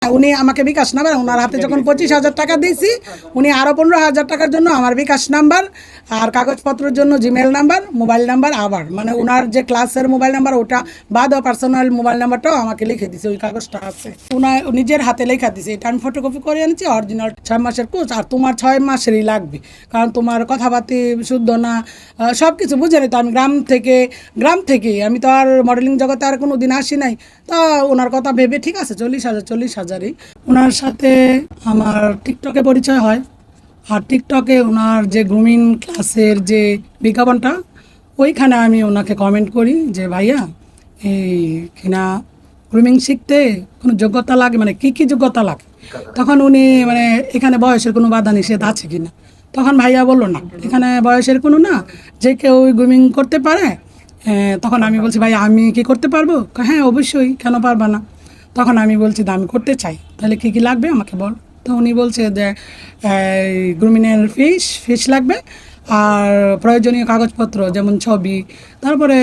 উনি আমাকে বিকাশ নাম্বার, ওনার হাতে যখন 25,000 টাকা দিয়েছি, উনি আরও 15,000 টাকার জন্য আমার বিকাশ নাম্বার আর কাগজপত্রের জন্য জিমেল নাম্বার, মোবাইল নাম্বার আবার মানে ওনার যে ক্লাসের মোবাইল নাম্বার ওটা বাদ পার্সোনাল মোবাইল নাম্বারটাও আমাকে লিখে দিছে, ওই কাগজটা আছে ওনার নিজের হাতে লেখা দিছে। এটা আমি ফটোকপি করে আনছি, অরিজিনাল 6 মাসের কোর্স, আর তোমার 6 মাসেরই লাগবে, কারণ তোমার কথাবার্তি শুদ্ধ না, সব কিছু বুঝে নিত। আমি গ্রাম থেকে আমি তো আর মডেলিং জগতে আর কোনো দিন আসি নাই, তা ওনার কথা ভেবে ঠিক আছে 40,000ই। ওনার সাথে আমার টিকটকে পরিচয় হয়, আর টিকটকে ওনার যে গ্রুমিং ক্লাসের যে বিজ্ঞাপনটা, ওইখানে আমি ওনাকে কমেন্ট করি যে ভাইয়া এই কিনা গ্রুমিং শিখতে কোনো যোগ্যতা লাগে, মানে কী যোগ্যতা লাগে। তখন উনি মানে এখানে বয়সের কোনো বাধা নিষেধ আছে কি না, তখন ভাইয়া বললো না এখানে বয়সের কোনো না, যে কেউ গ্রুমিং করতে পারে। তখন আমি বলছি ভাই আমি কি করতে পারবো? হ্যাঁ অবশ্যই, কেন পারবা না। তখন আমি বলছি আমি করতে চাই, তাহলে কী লাগবে আমাকে বল। তো উনি বলছে যে গ্রুমিংয়ের ফিস লাগবে, আর প্রয়োজনীয় কাগজপত্র যেমন ছবি, তারপরে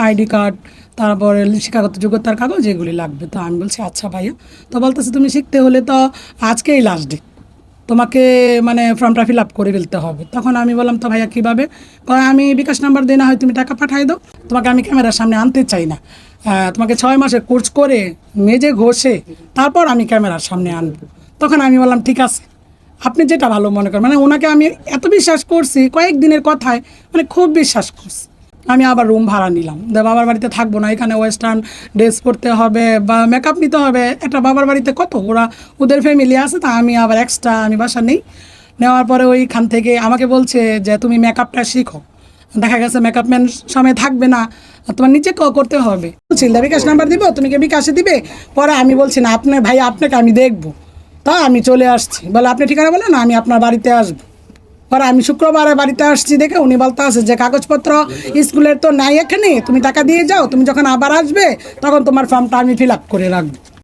আইডি কার্ড, তারপরে শিক্ষাগত যোগ্যতার কাগজ, এগুলি লাগবে। তো আমি বলছি আচ্ছা ভাইয়া। তো বলতেছে তুমি শিখতে হলে তো আজকেই লাস্ট ডেট, তোমাকে মানে ফর্মটা ফিল আপ করে ফেলতে হবে। তখন আমি বললাম তো ভাইয়া কীভাবে? আমি বিকাশ নাম্বার দিই, না হয় তুমি টাকা পাঠাই দাও, তোমাকে আমি ক্যামেরার সামনে আনতে চাই না, তোমাকে 6 মাসের কোর্স করে মেজে ঘষে তারপর আমি ক্যামেরার সামনে আনবো। তখন আমি বললাম ঠিক আছে, আপনি যেটা ভালো মনে করেন। মানে ওনাকে আমি এত বিশ্বাস করছি, কয়েকদিনের কথায় মানে খুব বিশ্বাস করছি। আমি আবার রুম ভাড়া নিলাম, বাবার বাড়িতে থাকবো না, এখানে ওয়েস্টার্ন ড্রেস পরতে হবে বা মেকআপ নিতে হবে। একটা বাবার বাড়িতে কত ওদের ফ্যামিলি আছে, তা আমি আবার এক্সট্রা আমি বাসা নেই। নেওয়ার পরে ওইখান থেকে আমাকে বলছে যে তুমি মেকআপটা শিখো। দেখা গেছে মেকআপ ম্যান সময় থাকবে না, তোমার নিচে করতে হবে। বিকাশ নাম্বার দিব, তুমি কি বিকাশে দিবে? পরে আমি বলছি না আপনি ভাই, আপনাকে আমি দেখবো। তা আমি চলে আসছি, বলে আপনি ঠিকানা বলেন, আমি আপনার বাড়িতে আসবো। পরে আমি শুক্রবারে বাড়িতে আসছি, দেখে উনি বলতে আছে যে কাগজপত্র স্কুলের তো নাই এখানে, তুমি টাকা দিয়ে যাও, তুমি যখন আবার আসবে তখন তোমার ফর্মটা আমি ফিল আপ করে রাখবো।